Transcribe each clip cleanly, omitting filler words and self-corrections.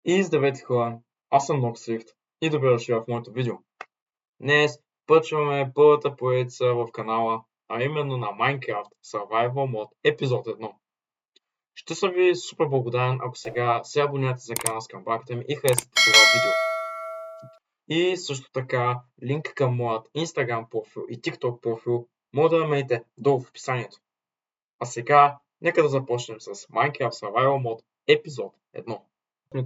И здравейте хора, аз съм Noxrift и добре дошли в моето видео. Днес почваме първата поредица в канала, а именно на Minecraft Survival Mode епизод 1. Ще съм ви супер благодарен, ако сега се абонирате за канала с камбанката ми и харесате това видео. И също така, линк към моят Instagram профил и TikTok профил може да намерите долу в описанието. А сега, нека да започнем с Minecraft Survival Mode епизод 1.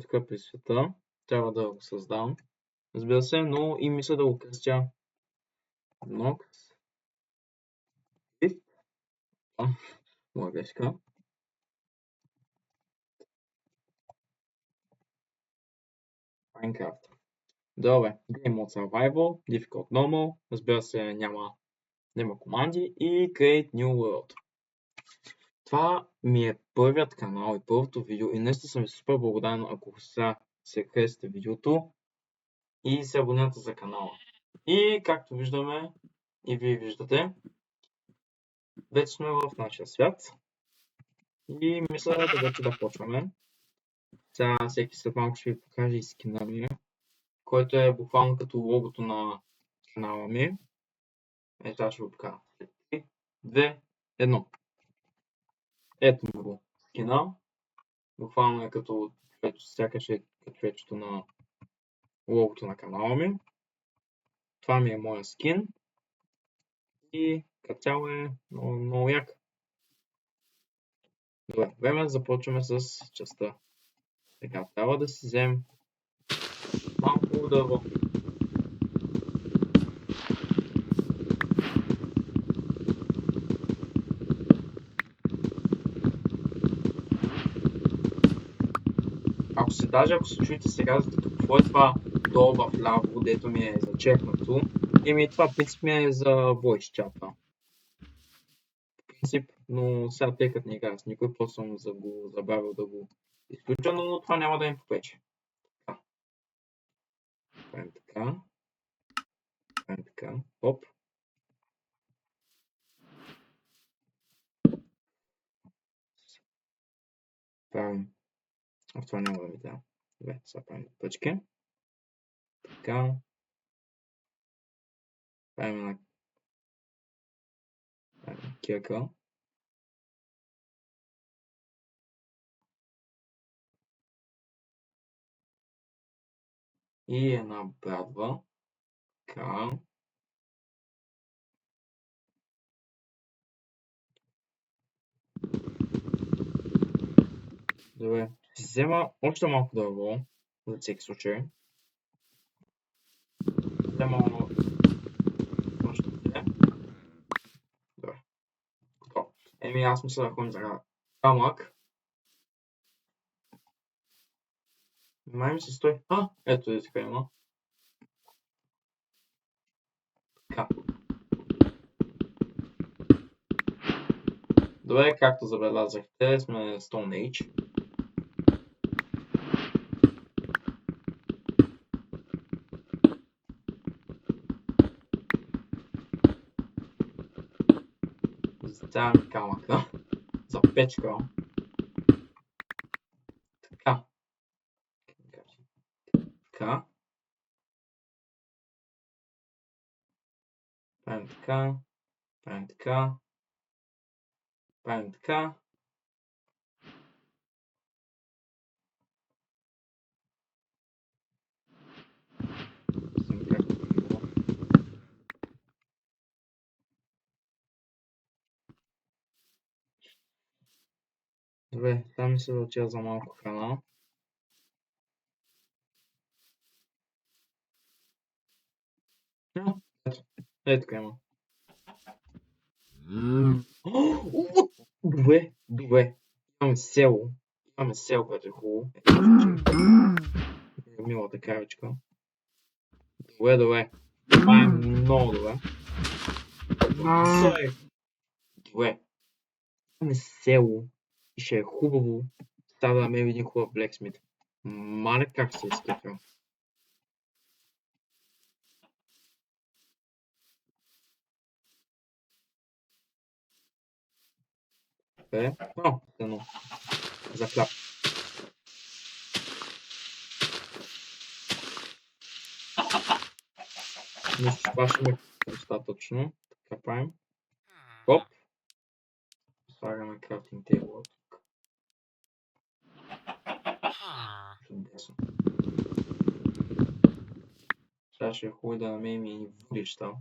Тук при света, трябва да го създам. Разбира се, но и мисля да го кръстя Nox. Моя грешка. Minecraft. Добре, Game Mode Survival, Difficult Normal, разбира се няма команди и Create New World. Това ми е първият канал и първото видео и наистина съм ви супер благодарен, ако сега се харесате видеото и се абонирате за канала. И както виждаме и вие виждате, вече сме в нашия свят и мисля да вече да почваме. Сега всеки след малко ще ви покажа и скина ми, който е буквално като логото на канала ми. Сега ще го покажа. 3, 2, 1. Ето го скина. Буквално е като сякаш е човечето на логото на канала ми. Това ми е моя скин. И като цяло е много як. Добре, време да започваме с частта. Така, трябва да си вземем малко дърво. Ако се чуете сега, какво е това долу в ляво, дето ми е зачеркнато, това принцип ми е за voice чата. Принцип, но сега тъй като не играя с никой, просто съм го забравил да го изключа, но това няма да ми попречи. Правим така, оп. Правим, това няма да ми дава. Добре, сега правим пъчки. Така. Правим кирка. И една брадва. Така. Добре, ще взема още малко дърво, за всеки случай. Взема още две. Добре. Готово. Аз мисля да ходим за камък. Май ми се стои. Ето е така има. Така. Добре, както забелязахте, сме Stone Age. Затяваме камъка за печка. Така. Така. Правим така. Правим така. Правим така. Добре, сега мисля да отида за малко храна. Ето така има. Добре. Имаме село, което е хубаво. Милата кравичка. Добре. Това е много добре. Добре. Имаме село и ще е хубаво. Трябва да намерим един хубав блексмит. Мале как се изкефил. Добре. За хляб. Мисля, че това ще ме достатъчно. Така правим. Хоп. Слагаме крафтинг тейбъл тук. Чудесно. Сега ще е хубаво да намерим и въглища.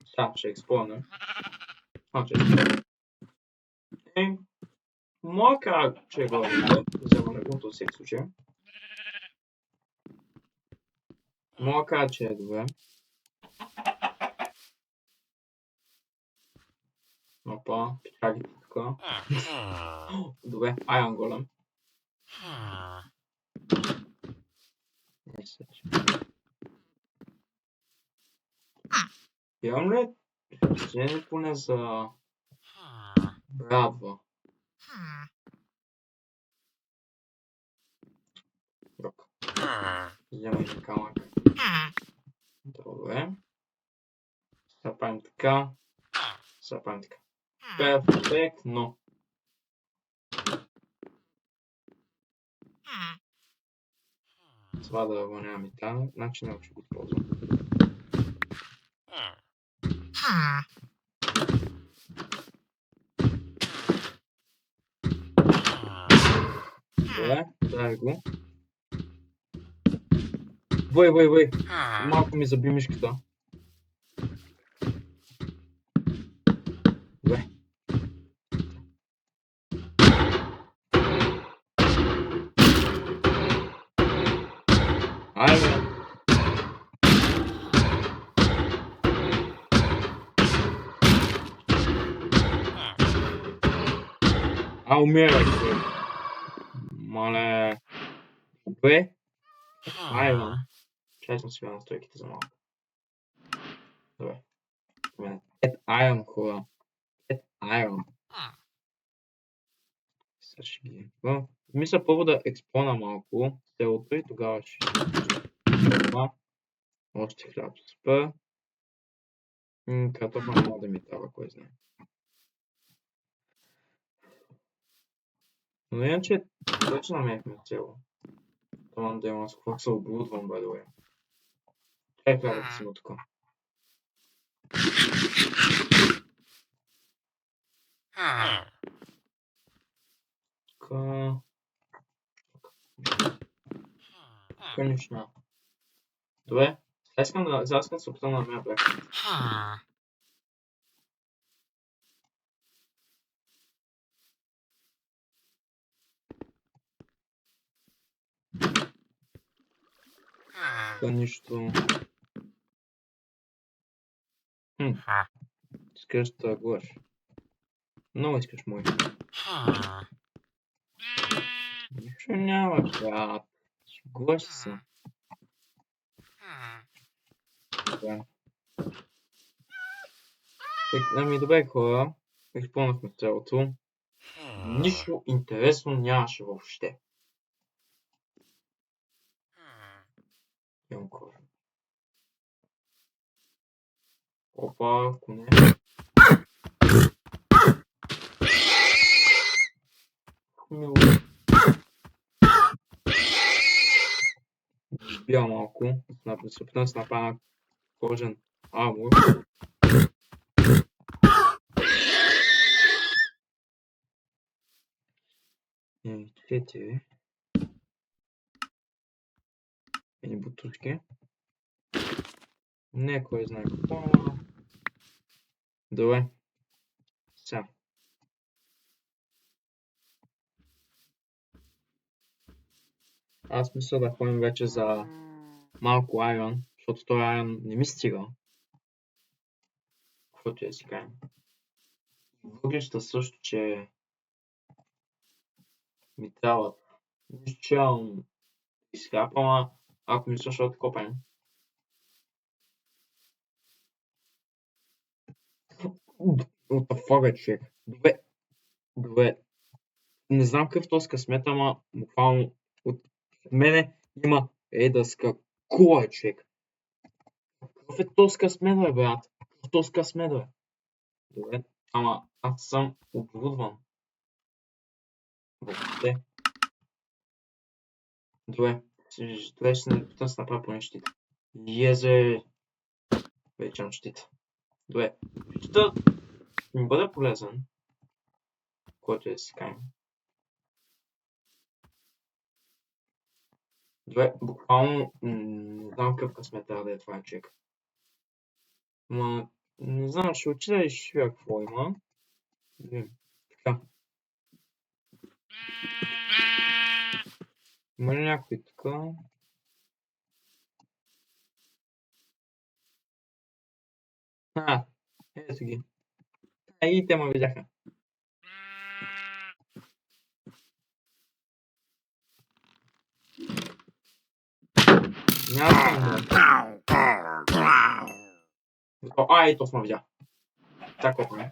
Сега ще експлорнем. Моя крак, че го вземаме го от всеки случай. Моя крак, че е добре. Опа, пичагите така. Добре, Iron Golem. Имам ли впечатление поне за брадва? Рок. Вземаме камък. Добре. Сега правим така. Сега правим така. Перфектно. Това да го нямаме там, значи не ще го използвам. Добре, дай го. Въй. Малко ми заби мишката. Добре. Айде. Умирай. Мале. Добре. Айде. Чай съм свия настройките за малко. Добре. Get Iron хора. Get Iron. Сега ще ги... Мисля първо да експона малко селото и тогава ще... Това. Още хляб спа. Картофа няма да ми трябва, кой знае. Но иначе вече намерихме цяло. Това да има с какво се оборудвам, by the way. Чай хлябата си му тук. Тук нищо няма. Добре, сега искам да се опитам да намеря бляк. Тук нищо. Искаш да търгуваш. Много искаш мой. Нищо няма, брат. Шегуваш се. Добре. Ами добре хора, изпълнахме цялото. Нищо интересно нямаше въобще. Имам кожа. Опа, коне. Бия малко. Да се опитам да се направя кожен армор. И 4. Едни бутушки. Не кой знае какво. Добре. Сега. Аз мисля да ходим вече за малко айрон, защото този айрон не ми стига. Каквото я си кажем. Въглища също, че ми трябват. Нищо, че изхапам, ако мисля, ще откопаем. What the fuck, човек? Добре. Не знам какъв този късмет, ама буквално от мене има едъска кула, човек. Какъв е този късмет, бе, брат? Какъв този късмет, бе? Добре, ама аз съм оборудван. Въобще. Добре, Добре, ще се направя поне щит. Езе! Вече имам щит. Добре. Щитът ми бъде полезен, който е да си кажем. Добре, буквално не знам какъв късмет трябва да е това човек. Ма, не знам, ще отида и ще видя какво има. Така. Има ли някой така? Ето ги. И те ме видяха. Няма да ето сме видя. Така е.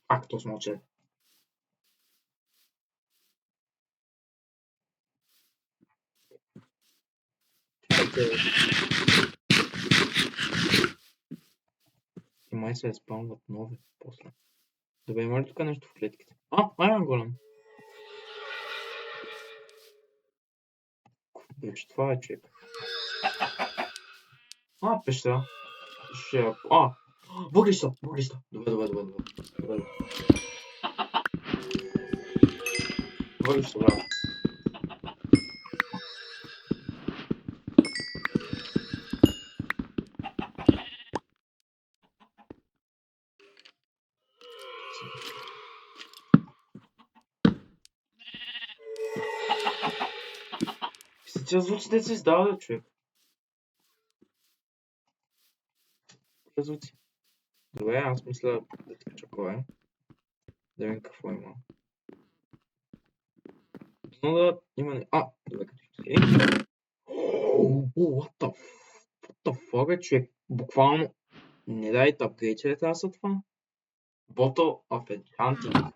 Пак то смълче. И май се спамват нови после. Добре, има ли тук нещо в клетките? Айрон голем. Вече това е човек. Пещера. Въглища. Добре. Въглища, браво. Тия звуците се издава, човек. Тия звуци. Добре, аз мисля да ти кача кой е. Да видим какво има. Но да има не... Добре, като ще what the fuck, човек. Буквално не дайте апгрейд ли трябва са това? Bottle of Enchanting.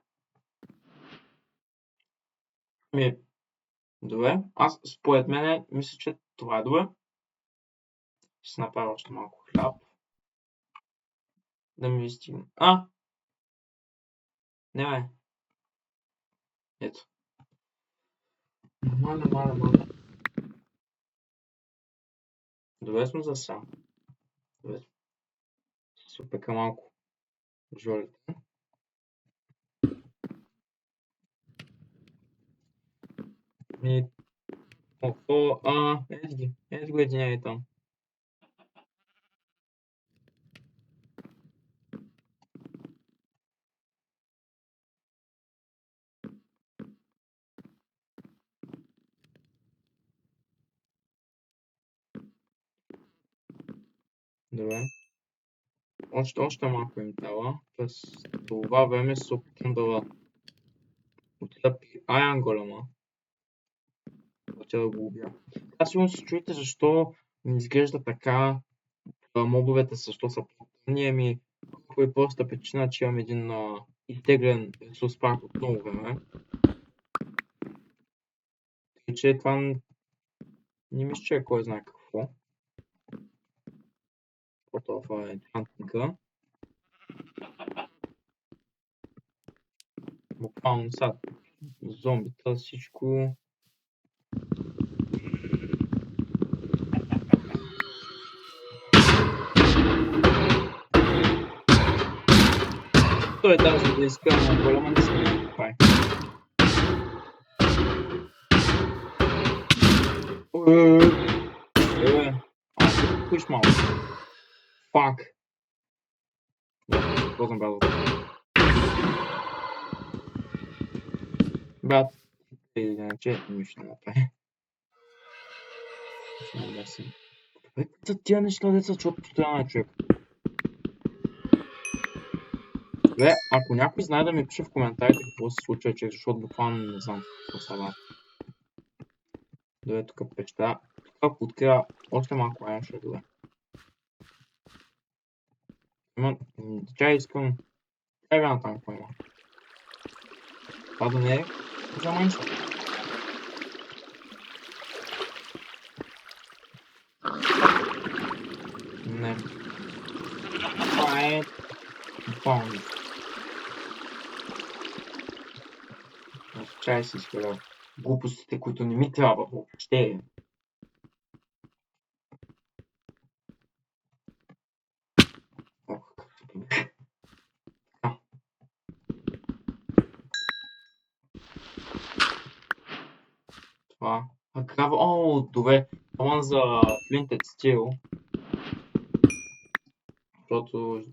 Добре, аз според мен мисля, че това е добре. Ще си направя още малко хляб. Да ми стигне. Не бе. Ето. Нормално. Добре сме за сега. Добре. Ще опека малко жолите. И... ето го един и там. Добре. Още малко им дава. През това време се опитам да отида при Айрон голема. Да го убия. Аз сигурно се чуете защо ми изглежда така. Мобовете защо са по-тъмни, по и проста причина, че имам един изтеглен ресурс пак от много време. Тъй че това не мисля, че е кой знае какво. Това е енчантинга. Буквално сега зомбита, всичко. Той даже да иска на голема не се не прави. Пуш малко. Фак. Ползвам базата. Брат, иначе нищо не направи. За тия неща деца чуват постоянно човек. Добре, ако някой знае да ми пише в коментарите какво се случва, човек, защото буквално не знам какво става. Добре, тук печта. Тук подкрива още малко айрон ще е добре. Чай искам... Чай бе натам какво има. Това да не е за манче. Не. Това е Буквално. Чай си изхвърля глупостите, които не ми трябва въобще. Това. О, добре. Роман за Flinted Steel. Защото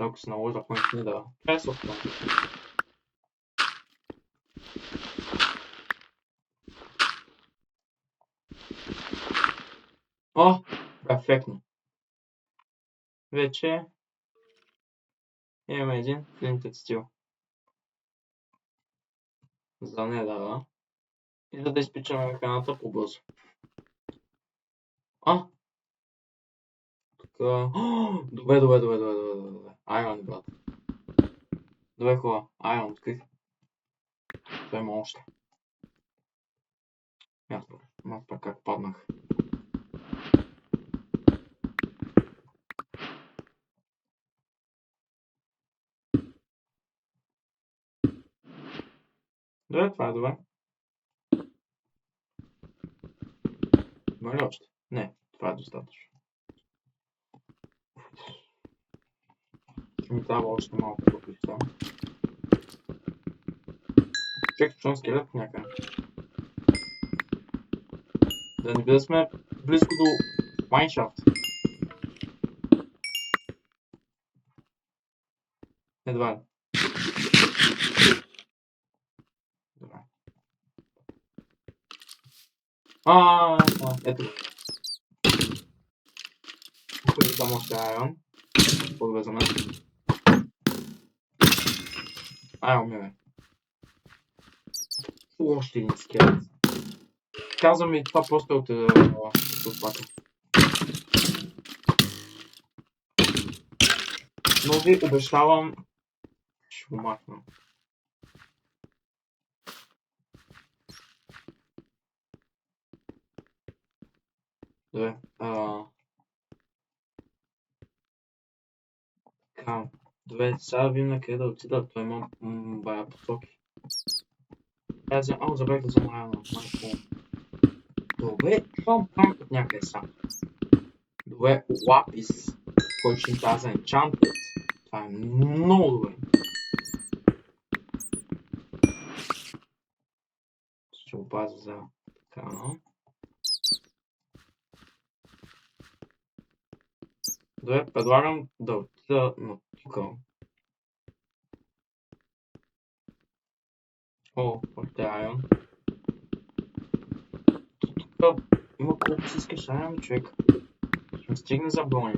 ако се наложи да ходим в Нидера. Това е собствено. О, перфектно. Вече имаме един Flinted Steel. За Нидера. И за да изпичаме храната по-бързо. Тук... Добре. Iron, брат. Добре, хора. Iron открих. Това има още. Ясно. Аз пак как паднах. Добре, това е добре. Има ли още? Не, това е достатъчно. Ще ми трябва още малко въписта. Чакай, чувам скелет някъде. Да не би да сме близко до майншафт. Едва ли. Добре. Ето. Тук само още айрон. По-добре за мен. Умирай. Още един скелет. Казвам ми това просто от отпака. Но ви обещавам, ще го махна. Добре. Добре, сега да видим на къде да отида. Той има бая посоки. Забравих да взема айрон. Добре, това правим от някъде сам. Добре, лапис, който ще ми дава за Enchanted. Това е много добре. Ще го пазя за така. Добре, предлагам да отида на тука. Още айрон. Тук има колко си искаш айрон, човек. Ще ми стигне за брони.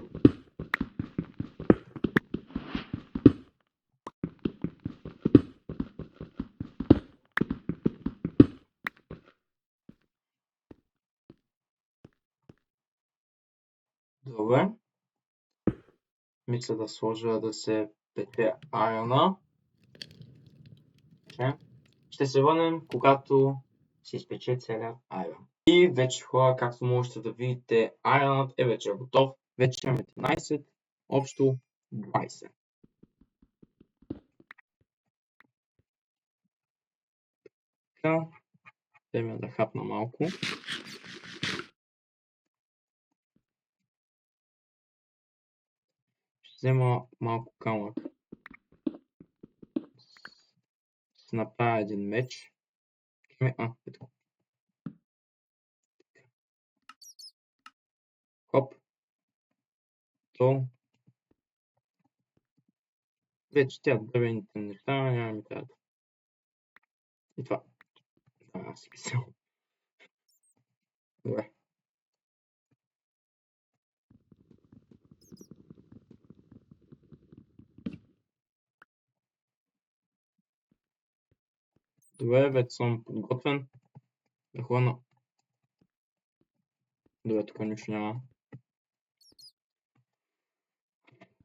Добре. Мисля да сложа да се пете айрона. Ще се върнем, когато се изпече целият айрон. И вече, хора, както можете да видите, айронът е вече готов. Вече имаме 13, общо 20. Така, време да хапна малко. Ще взема малко камък. Ще направя един меч. Ето. Хоп. То. Вече тя дървените неща няма ми трябва. И това. Аз си писал. Добре. Добре, вече съм подготвен. Да хвана. Добре, тук нищо няма.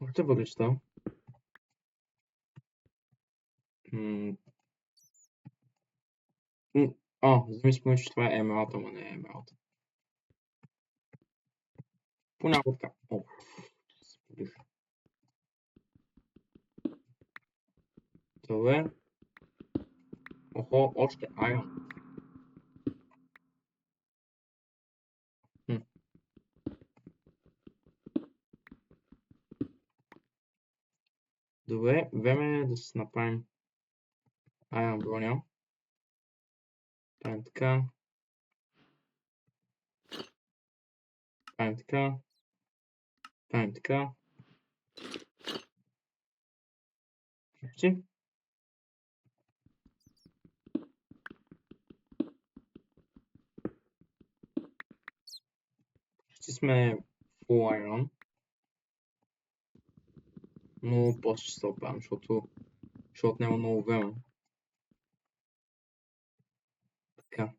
Още въглища. За ми спомня, че това е емералд, ама не е емералд. Понякога така. Добре. Охо, още айрон. Добре, време е да си направим айрон броня. Правим така. Правим така. Правим така. Почти. Почти сме full iron. Но после ще се оправим, защото ще отнема много време. Така.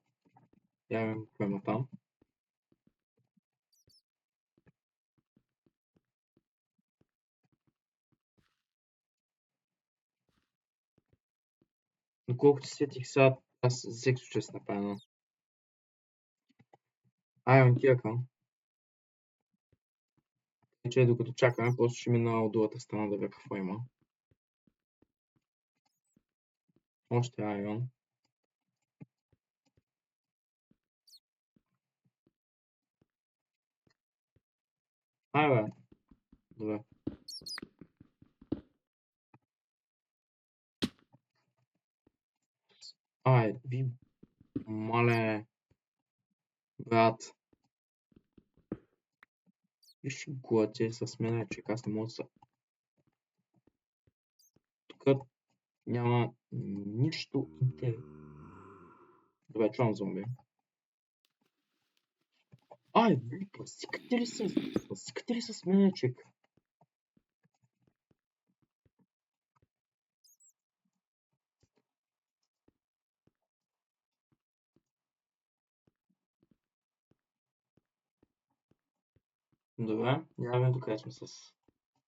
Явим кое там. Доколкото сетих сега, аз за всеки случай ще направя едно. Айрон кирка. Че докато чакаме, просто ще мина от другата страна да видя какво има. Още айрон. Айде, добре. Ай, ви мале, брат. Виж глъче с мене, че аз не мога да се... Тук няма нищо интересно. Добре, чувам зомби. Ай, ви пасикате ли с мене, чек? Добре, явно тук сме с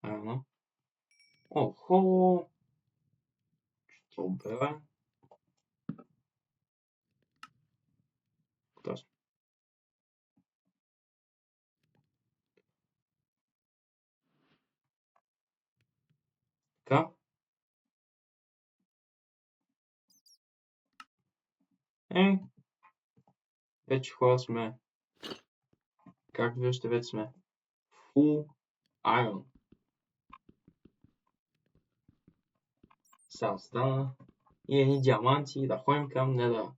айрона. Охо! Добре. Точно. Така. Вече хора сме. Както виждате, вече сме full iron. Сега остана и едни диаманти да ходим към неда.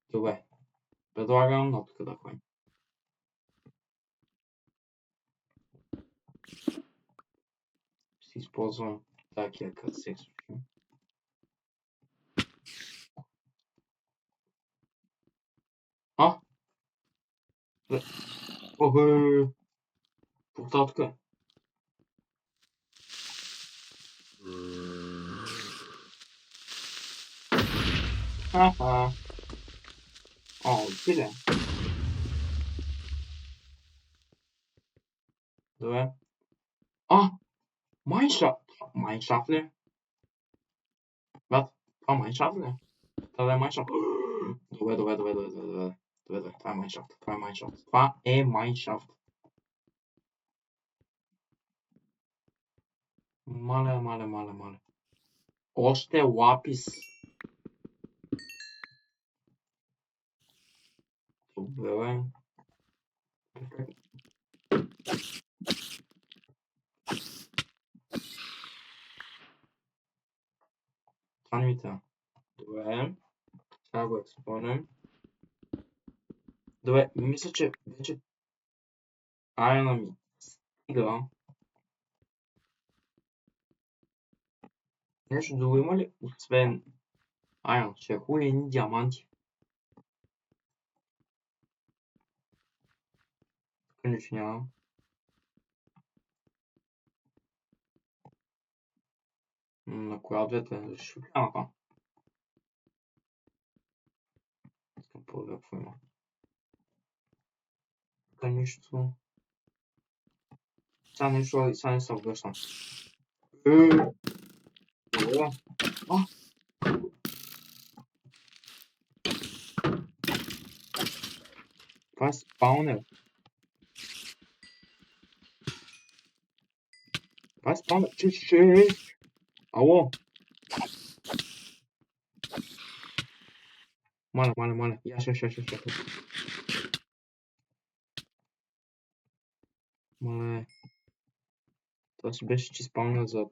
Добре. Предлагам на тук да ходим. Ще използвам тази кирка за всеки случай. А! Обе! Портал тук е. Ха-ха. О, отиде. Добре. А! Майншафт! Майншафт ли? Брат, това майншафт ли? Това е майншафт. Добре. Това е майншафт. Това е майншафт. Мале. Още лапис. Добре. Това не ми трябва. Добре. Сега го експонем. Добре, мисля, че вече айрона ми стига. Нещо друго има ли, освен айрон? Ще е хубаво едни диаманти. Тук нищо няма. На коя от двете? Ще гледам това. Искам по-добре какво има. Тук нищо. Сега нищо, сега не се обръщам. Добре. А! Това е спаунер. Това е спаунер. Че. Ало. Маля. Яш. Мале. Това си беше, че спаунер за...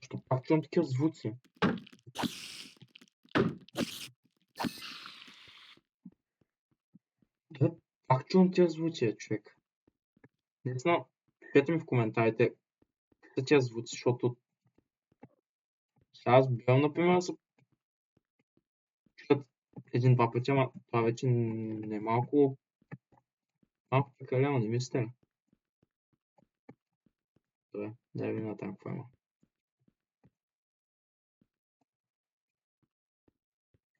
Що пак чувам такива звуци? Да, пак чувам тия звуци, човек. Не знам. Пишете ми в коментарите какви са тия звуци, защото сега аз бивам, например, се чуят един-два пъти, ама това вече не е малко прекалено, не мислите ли? Добре, да видим на там какво има.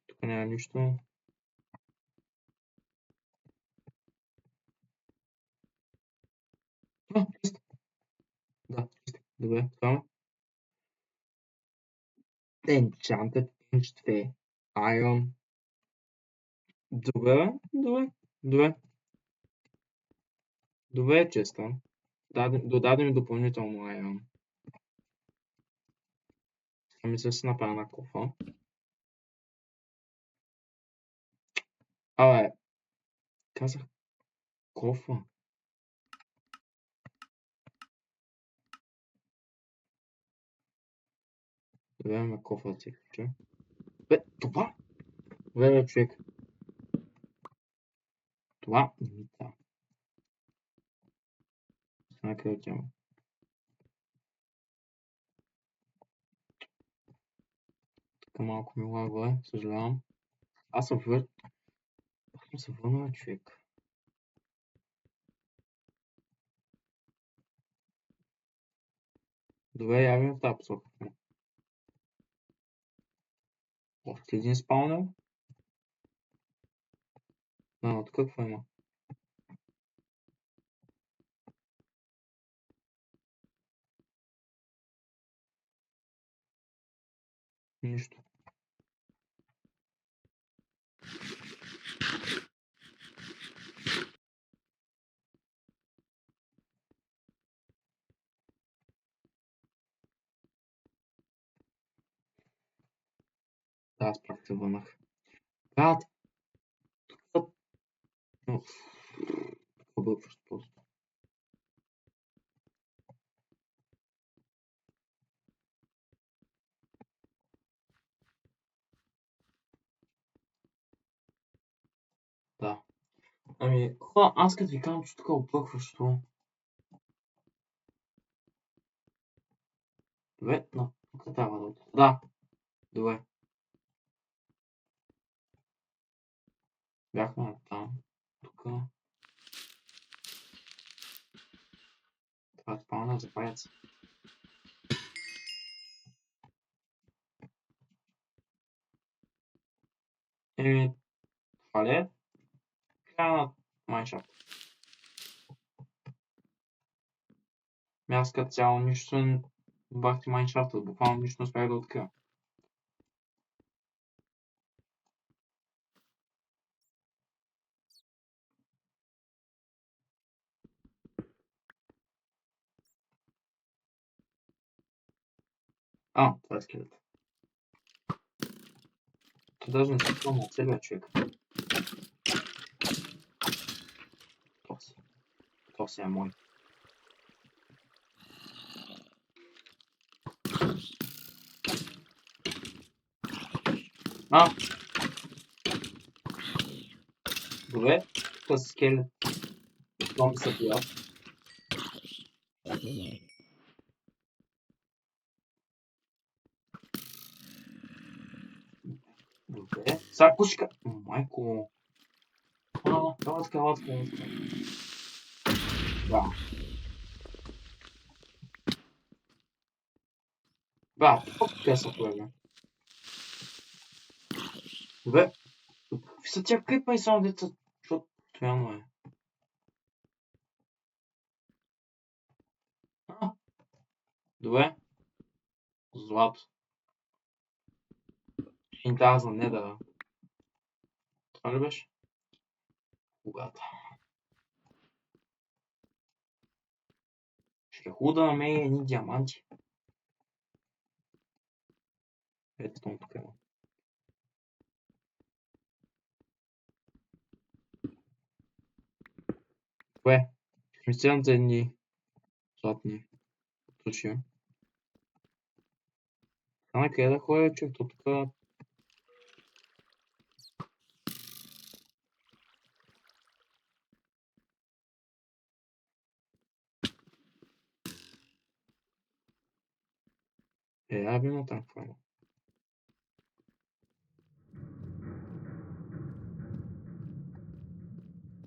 Тук няма нищо. Чист. Да, чист. Добре, това е. Enchanted Bench 2. Iron. Добре, честа. Додаде ми допълнително Iron. Сега мисля си направя една кофа. Абе, казах кофа. Добре, имаме кофа да си включа. Бе, това? Добре, човек. Това не ми трябва. Сега къде отивам? Така малко ми лагва, съжалявам. Аз съм се върнал, човек. Добре, явим в тази посока. Още един спаунер. Но тук какво има? Нищо. Да, аз пак се върнах. Брат! Тук... Объркващо просто. Да. Ами, хора, аз като ви казвам, че тук е объркващо. Добре, но тук трябва да отида. Да. Добре. Бяхме там. Тук. Това е спална за паяц. Еми, това ли е? Края на Майншафт. Аз като цяло нищо не бахти Майншафта, буквално нищо не успях да открия. Това е скелет. То даже не се пълна от целия човек. То си е мой. Добре, това си скелет. Това ми се пия. Добре. Сега кушка. Майко. Това така. Да. Да, какви са появи? Добре. Какви са тия крипа и само деца? Защото постоянно е. Добре. Злато. И тази за недъра. Това ли беше? Когато. Ще худа на мен едни диаманти. Ето това тук има. Добре. Мислям за едни златни туши. А на къде да ходя, човек? То тук... Явно там какво има.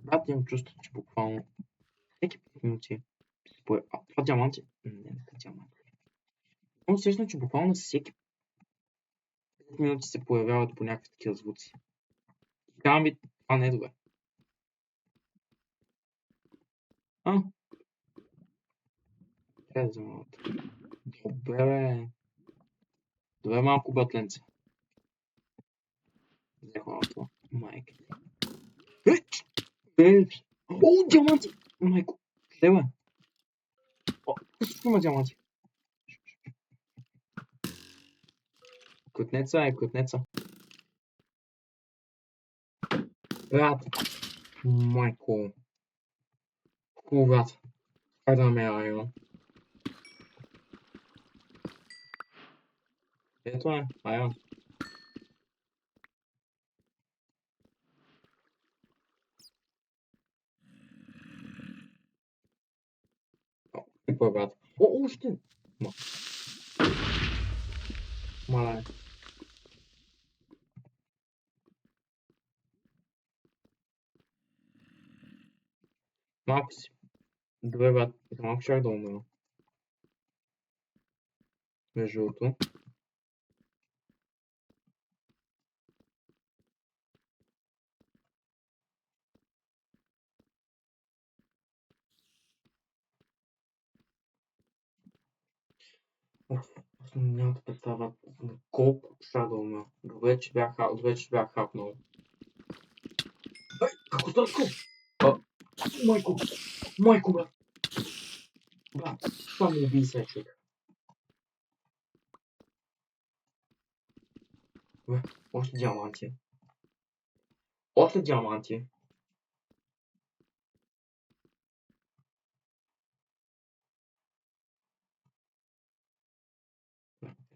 Брат, имам чувство, че буквално всеки 5 минути се появява. А, това диаманти? Не са диаманти. Но усещам, че буквално всеки 5 минути се появяват по някакви такива звуци. Казвам ви, това не е добре. А? Къде да взема? Добре, бе. Добре, малко батленце. Взех малко. Майка. О, диаманти! Майко. Къде, бе? О, тук има диаманти. Котнеца е, котнеца. Брат. Майко. Хубаво, брат. Как да ме айон? Ето е, айон. Какво е, брат? О, още! Мале. Малко си. Добре, брат. За малко чак да умра. Между другото. Нямате представа колко ще да умра. Добре, че бях хапнал. Ей, како сладко! Майко! Майко, брат! Брат, това ми уби се, човек. Бе, още диаманти. Още диаманти.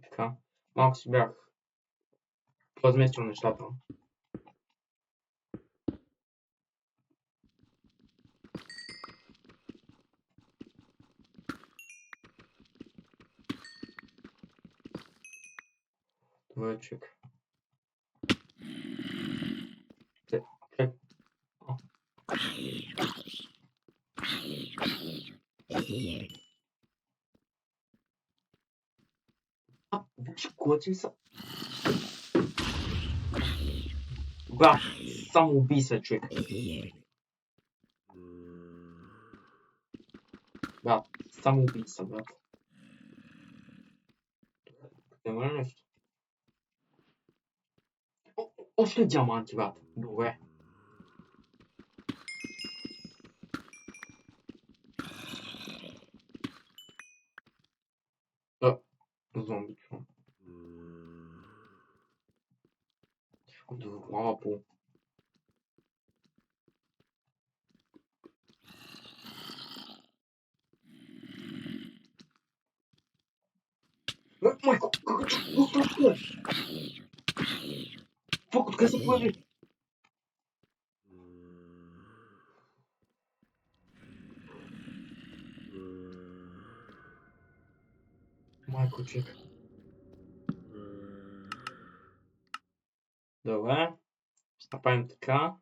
Така. Малко си бях разместил нещата. Добре, човек. Чек. Виж, коти са. Брат, само уби се, човек. Брат, само уби се, брат. Има ли нещо? Още диаманти, брат. Добре. Зомби, чу. Глава по. Майко, какво е? Фак, откъде се появи? Майко, човек. Добре. Ще направим така.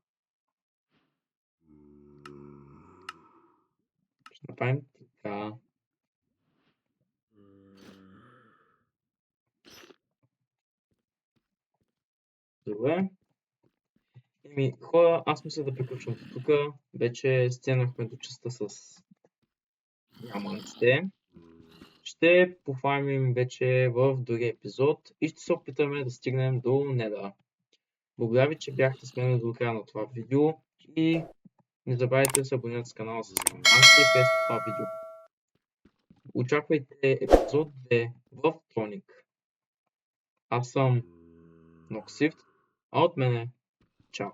Ще направим така. Добре. Еми, хора, аз мисля да приключвам тук. Вече стигнахме до частта с диамантите. Ще пофармим вече в другия епизод и ще се опитаме да стигнем до Недъра. Благодаря ви, че бяхте с мен до края на това видео и не забравяйте да се абонирате с канала с камбанките и харесате това видео. Очаквайте епизод 2 във вторник. Аз съм Noxsift, а от мене чао!